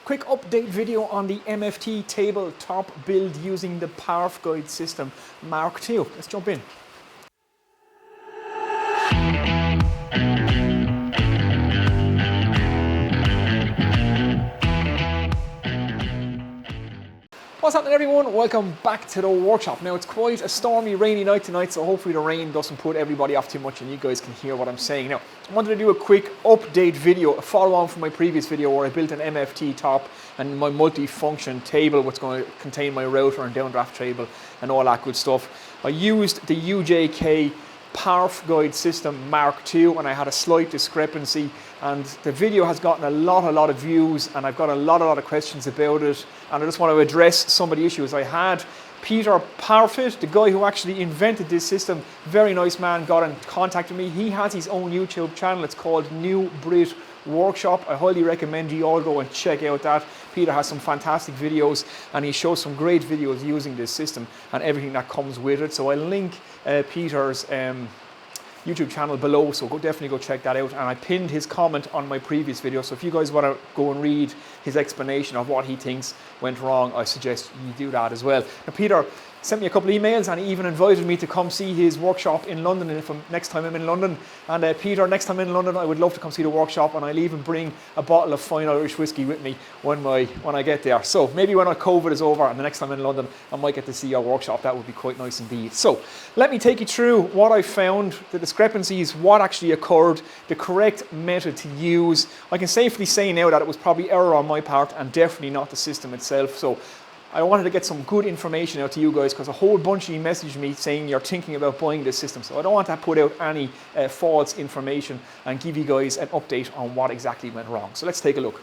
Quick update video on the MFT tabletop build using the Parf guide system Mark II. Let's jump in. What's happening, everyone? Welcome back to the workshop. Now, it's quite a stormy, rainy night tonight, so hopefully the rain doesn't put everybody off too much and you guys can hear what I'm saying. Now, I wanted to do a quick update video, a follow-on from my previous video where I built an MFT top and my multi-function table, which is going to contain my router and downdraft table and all that good stuff. I used the UJK Parf guide system Mark II, and I had a slight discrepancy, and the video has gotten a lot of views, and I've got a lot of questions about it, and I just want to address some of the issues. I had Peter Parfit, the guy who actually invented this system, very nice man, got in contact with me. He has his own YouTube channel. It's called New Brit Workshop. I highly recommend you all go and check out that. Peter has some fantastic videos and he shows some great videos using this system and everything that comes with it. So I'll link Peter's YouTube channel below, so definitely go check that out. And I pinned his comment on my previous video, so if you guys want to go and read his explanation of what he thinks went wrong, I suggest you do that as well. Now, Peter sent me a couple of emails and he even invited me to come see his workshop in London next time I'm in London. And Peter, next time I'm in London, I would love to come see the workshop, and I'll even bring a bottle of fine Irish whiskey with me when I get there. So maybe when our COVID is over and the next time I'm in London, I might get to see our workshop. That would be quite nice indeed. So let me take you through what I found, the discrepancies, what actually occurred, the correct method to use. I can safely say now that it was probably error on my part and definitely not the system itself. So I wanted to get some good information out to you guys because a whole bunch of you messaged me saying you're thinking about buying this system. So I don't want to put out any false information and give you guys an update on what exactly went wrong. So let's take a look.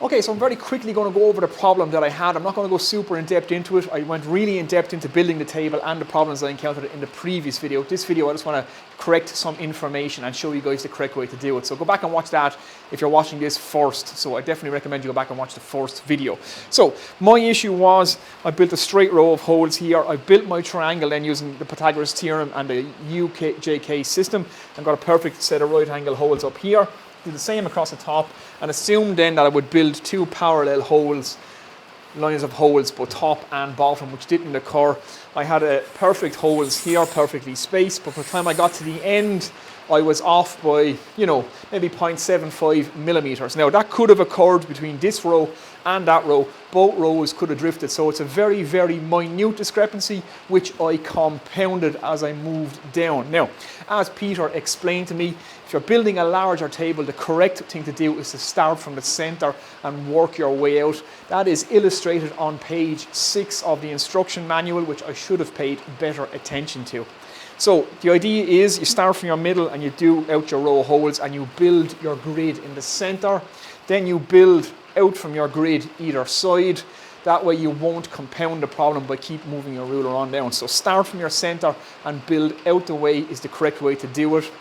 Okay, so I'm very quickly going to go over the problem that I had. I'm not going to go super in depth into it. I went really in depth into building the table and the problems I encountered in the previous video. This video, I just want to correct some information and show you guys the correct way to do it. So go back and watch that if you're watching this first. So I definitely recommend you go back and watch the first video. So my issue was I built a straight row of holes here. I built my triangle then using the Pythagoras theorem and the UJK system and got a perfect set of right angle holes up here. Did the same across the top and assumed then that I would build two parallel holes, lines of holes, both top and bottom, which didn't occur. I had perfect holes here, perfectly spaced, but by the time I got to the end, I was off by, maybe 0.75 millimeters. Now that could have occurred between this row and that row. Both rows could have drifted. So it's a very minute discrepancy, which I compounded as I moved down. Now, as Peter explained to me, if you're building a larger table, the correct thing to do is to start from the center and work your way out. That is illustrated on page 6 of the instruction manual, which I should have paid better attention to. So the idea is you start from your middle and you do out your row of holes and you build your grid in the center. Then you build out from your grid either side. That way you won't compound the problem by keep moving your ruler on down. So start from your center and build out the way is the correct way to do it.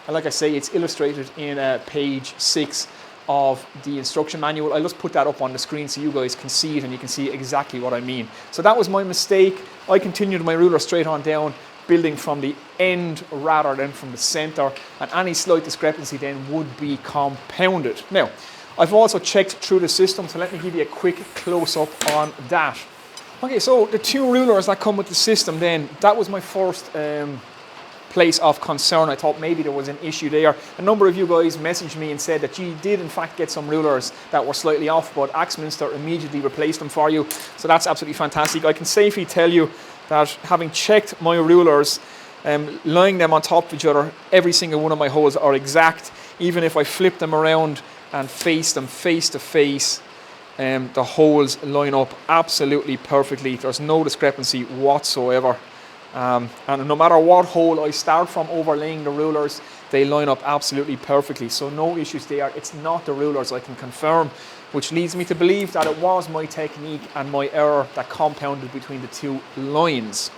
And like I say, it's illustrated in page 6 of the instruction manual. I'll just put that up on the screen so you guys can see it and you can see exactly what I mean. So that was my mistake. I continued my ruler straight on down, building from the end rather than from the center, and any slight discrepancy then would be compounded. Now, I've also checked through the system, so let me give you a quick close-up on that. Okay, so the two rulers that come with the system then, that was my first place of concern. I thought maybe there was an issue there. A number of you guys messaged me and said that you did in fact get some rulers that were slightly off, but Axminster immediately replaced them for you. So that's absolutely fantastic. I can safely tell you that having checked my rulers, lying them on top of each other, every single one of my holes are exact. Even if I flip them around and face them face to face, the holes line up absolutely perfectly. There's no discrepancy whatsoever. And no matter what hole I start from overlaying the rulers, they line up absolutely perfectly. So no issues there. It's not the rulers, I can confirm, which leads me to believe that it was my technique and my error that compounded between the two lines.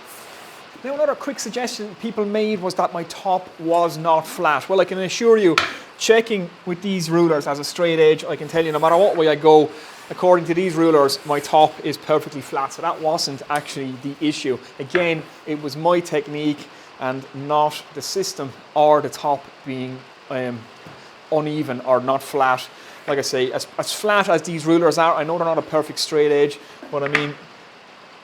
Now, another quick suggestion people made was that my top was not flat. Well, I can assure you, checking with these rulers as a straight edge, I can tell you no matter what way I go, according to these rulers, my top is perfectly flat. So that wasn't actually the issue. Again, it was my technique and not the system or the top being uneven or not flat. like I say, as flat as these rulers are, I know they're not a perfect straight edge, but I mean,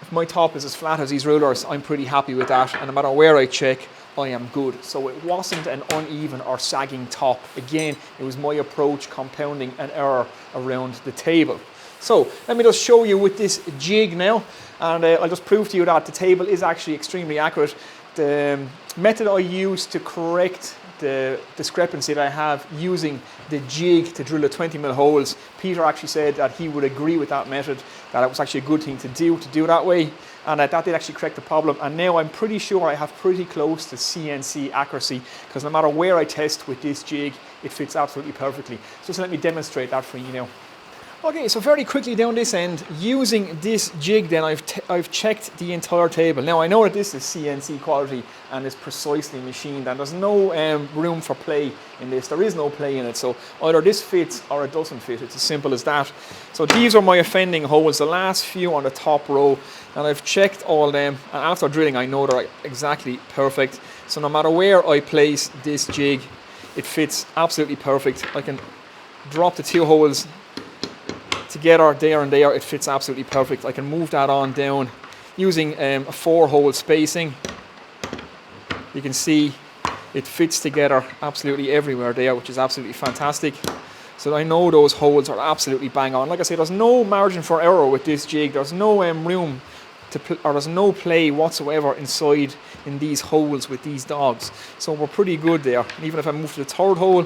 if my top is as flat as these rulers, I'm pretty happy with that, and no matter where I check, I am good. So it wasn't an uneven or sagging top. Again, it was my approach compounding an error around the table. So let me just show you with this jig now, and I'll just prove to you that the table is actually extremely accurate. The method I use to correct the discrepancy that I have using the jig to drill the 20mm holes, Peter actually said that he would agree with that method, that it was actually a good thing to do that way, and that did actually correct the problem. And now I'm pretty sure I have pretty close to CNC accuracy, because no matter where I test with this jig, it fits absolutely perfectly. So just let me demonstrate that for you now. Okay, so very quickly down this end, using this jig then, I've checked the entire table. Now I know that this is CNC quality and is precisely machined, and there's no room for play in this. There is no play in it, so either this fits or it doesn't fit. It's as simple as that. So these are my offending holes, the last few on the top row, and I've checked all them, and after drilling I know they're exactly perfect. So no matter where I place this jig, it fits absolutely perfect. I can drop the two holes together there and there, it fits absolutely perfect. I can move that on down using a 4-hole spacing. You can see it fits together absolutely everywhere there, which is absolutely fantastic. So I know those holes are absolutely bang on. Like I said, there's no margin for error with this jig. There's no room or there's no play whatsoever inside in these holes with these dogs. So we're pretty good there. And even if I move to the 3rd hole,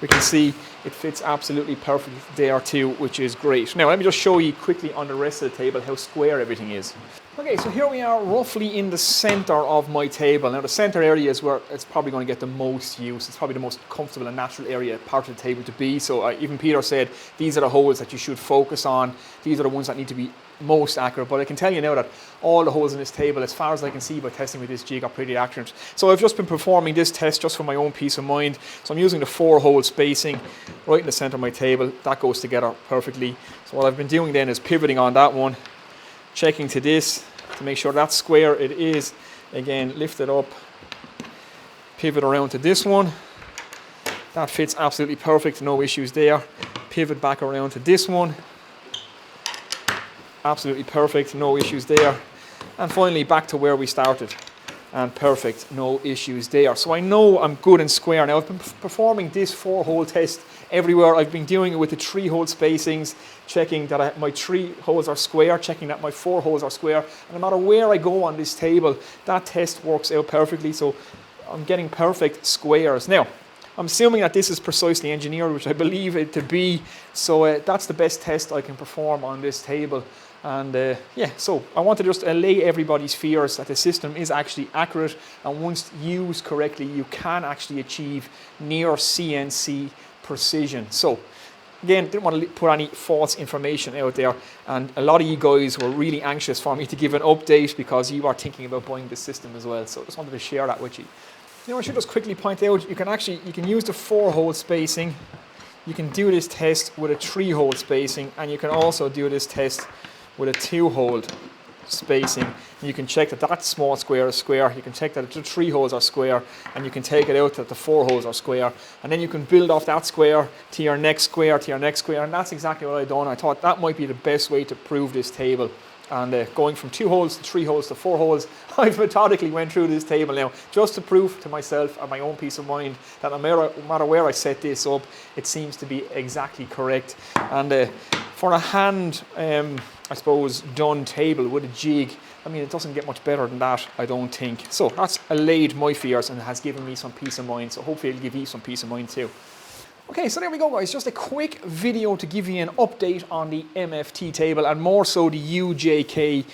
we can see it fits absolutely perfect there too, which is great. Now let me just show you quickly on the rest of the table how square everything is. Okay, so here we are roughly in the center of my table. Now the center area is where it's probably going to get the most use. It's probably the most comfortable and natural area, part of the table to be. So even Peter said these are the holes that you should focus on. These are the ones that need to be most accurate, but I can tell you now that all the holes in this table, as far as I can see by testing with this jig, are pretty accurate. So I've just been performing this test just for my own peace of mind. So I'm using the 4-hole spacing right in the center of my table. That goes together perfectly. So what I've been doing then is pivoting on that one, checking to this to make sure that's square. It is. Again, lift it up, pivot around to this one. That fits absolutely perfect, no issues there. Pivot back around to this one. Absolutely perfect, no issues there. And finally back to where we started, and perfect, no issues there. So I know I'm good and square. Now I've been performing this 4-hole test everywhere. I've been doing it with the 3-hole spacings, checking that my 3 holes are square, checking that my 4 holes are square, and no matter where I go on this table, that test works out perfectly. So I'm getting perfect squares. Now I'm assuming that this is precisely engineered, which I believe it to be, so that's the best test I can perform on this table. And yeah, so I want to just allay everybody's fears that the system is actually accurate, and once used correctly, you can actually achieve near CNC precision. So again, didn't want to put any false information out there, and a lot of you guys were really anxious for me to give an update because you are thinking about buying this system as well. So I just wanted to share that with you. You know, I should just quickly point out, you can use the 4-hole spacing. You can do this test with a 3-hole spacing, and you can also do this test with a 2-hole spacing. And you can check that that small square is square. You can check that the 3 holes are square, and you can take it out that the 4 holes are square. And then you can build off that square to your next square, to your next square. And that's exactly what I've done. I thought that might be the best way to prove this table. And going from 2 holes to 3 holes to 4 holes, I've methodically went through this table now just to prove to myself and my own peace of mind that no matter where I set this up, it seems to be exactly correct. And for a hand, I suppose, done table with a jig, I mean, it doesn't get much better than that, I don't think. So that's allayed my fears and has given me some peace of mind. So hopefully it'll give you some peace of mind too. Okay, so there we go, guys. Just a quick video to give you an update on the MFT table, and more so the UJK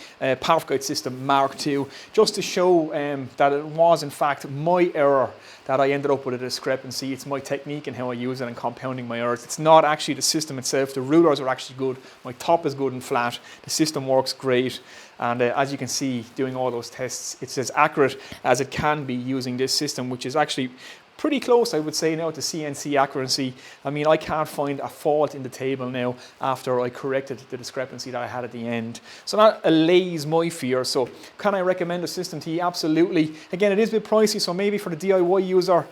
Parf Guide System Mark II, just to show that it was in fact my error that I ended up with a discrepancy. It's my technique and how I use it and compounding my errors. It's not actually the system itself. The rulers are actually good. My top is good and flat. The system works great. And as you can see, doing all those tests, it's as accurate as it can be using this system, which is actually pretty close, I would say, now to CNC accuracy. I mean, I can't find a fault in the table now after I corrected the discrepancy that I had at the end. So that allays my fear. So can I recommend the system to you? Absolutely. Again, it is a bit pricey, so maybe for the DIY user,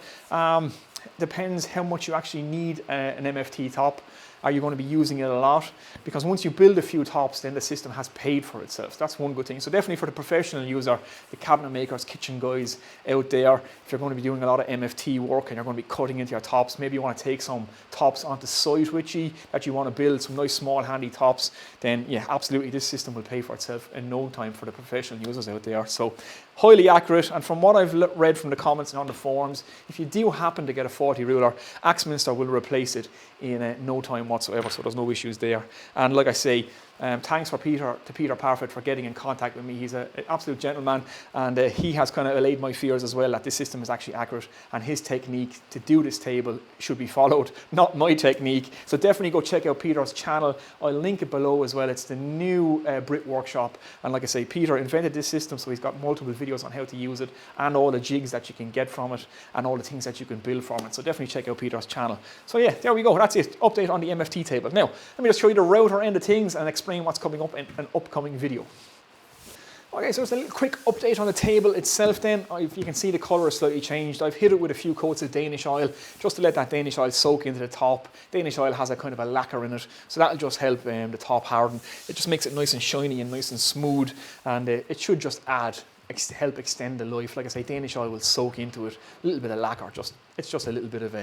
depends how much you actually need an MFT top. Are you going to be using it a lot? Because once you build a few tops, then the system has paid for itself. So that's one good thing. So definitely for the professional user, the cabinet makers, kitchen guys out there, if you're going to be doing a lot of MFT work and you're going to be cutting into your tops, maybe you want to take some tops onto site with you that you want to build, some nice small handy tops, then yeah, absolutely this system will pay for itself in no time for the professional users out there. So highly accurate, and from what I've read from the comments and on the forums, if you do happen to get a 40 ruler, Axminster will replace it in no time whatsoever, so there's no issues there. And like I say, thanks to Peter Parf for getting in contact with me. He's an absolute gentleman, and he has kind of allayed my fears as well that this system is actually accurate, and his technique to do this table should be followed, not my technique. So definitely go check out Peter's channel. I'll link it below as well. It's the new Brit Workshop, and like I say, Peter invented this system, so he's got multiple videos on how to use it and all the jigs that you can get from it and all the things that you can build from it. So definitely check out Peter's channel. So yeah, there we go. That's it. Update on the MFT table. Now, let me just show you the router end of things and explain what's coming up in an upcoming video. Okay, so it's a little quick update on the table itself then. You can see the colour is slightly changed. I've hit it with a few coats of Danish oil just to let that Danish oil soak into the top. Danish oil has a kind of a lacquer in it, so that'll just help the top harden. It just makes it nice and shiny and nice and smooth, and it should just help extend the life. Like I say, Danish oil will soak into it. A little bit of lacquer, it's just a little bit of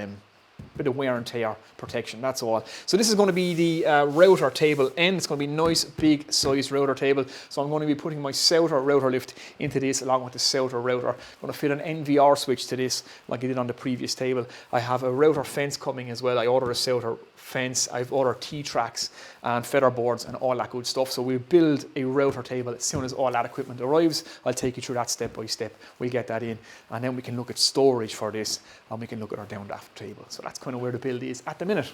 wear and tear protection, that's all. So this is going to be the router table end. It's going to be a nice big size router table. So I'm going to be putting my Souter router lift into this along with the Souter router. I'm going to fit an NVR switch to this like I did on the previous table. I have a router fence coming as well. I ordered a Souter fence. I've ordered T-tracks and feather boards and all that good stuff. So we'll build a router table as soon as all that equipment arrives. I'll take you through that step by step. We'll get that in, and then we can look at storage for this, and we can look at our downdraft table. So that's kind of where the build is at the minute.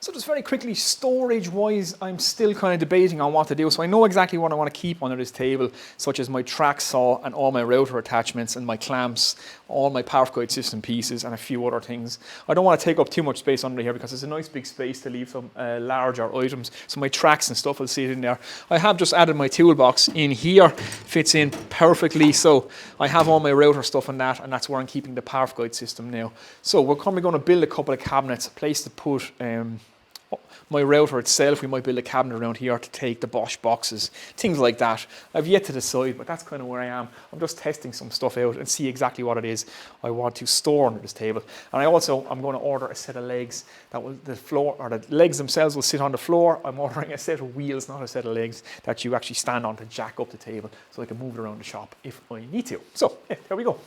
So just very quickly, storage wise, I'm still kind of debating on what to do. So I know exactly what I want to keep under this table, such as my track saw and all my router attachments and my clamps, all my Parf guide system pieces and a few other things. I don't want to take up too much space under here because it's a nice big space to leave some larger items. So my tracks and stuff will sit in there. I have just added my toolbox in here, fits in perfectly. So I have all my router stuff in that, and that's where I'm keeping the Parf guide system now. So we're probably going to build a couple of cabinets, a place to put my router itself. We might build a cabinet around here to take the Bosch boxes, things like that. I've yet to decide, but that's kind of where I am. I'm just testing some stuff out and see exactly what it is I want to store under this table. And I'm going to order a set of legs that will, the legs themselves will sit on the floor. I'm ordering a set of wheels, not a set of legs, that you actually stand on to jack up the table so I can move it around the shop if I need to. So yeah, there we go.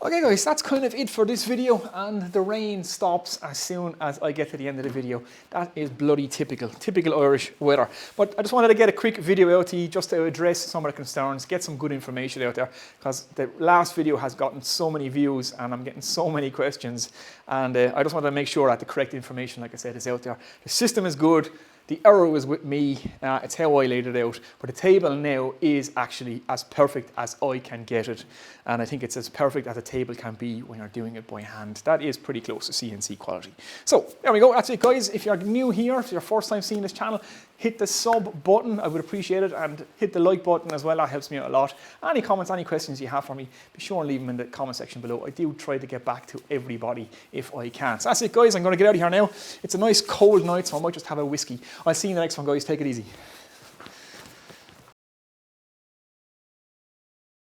Okay guys, that's kind of it for this video, and the rain stops as soon as I get to the end of the video. That is bloody typical Irish weather. But I just wanted to get a quick video out to you just to address some of the concerns, get some good information out there, because the last video has gotten so many views and I'm getting so many questions, and I just wanted to make sure that the correct information, like I said, is out there. The system is good. The error was with me, it's how I laid it out, but the table now is actually as perfect as I can get it, and I think it's as perfect as a table can be when you're doing it by hand. That is pretty close to CNC quality. So there we go, that's it guys. If you're new here, if you're first time seeing this channel, hit the sub button, I would appreciate it, and hit the like button as well, that helps me out a lot. Any comments, any questions you have for me, be sure and leave them in the comment section below. I do try to get back to everybody if I can. So that's it guys, I'm going to get out of here now. It's a nice cold night, so I might just have a whiskey. I'll see you in the next one guys, take it easy.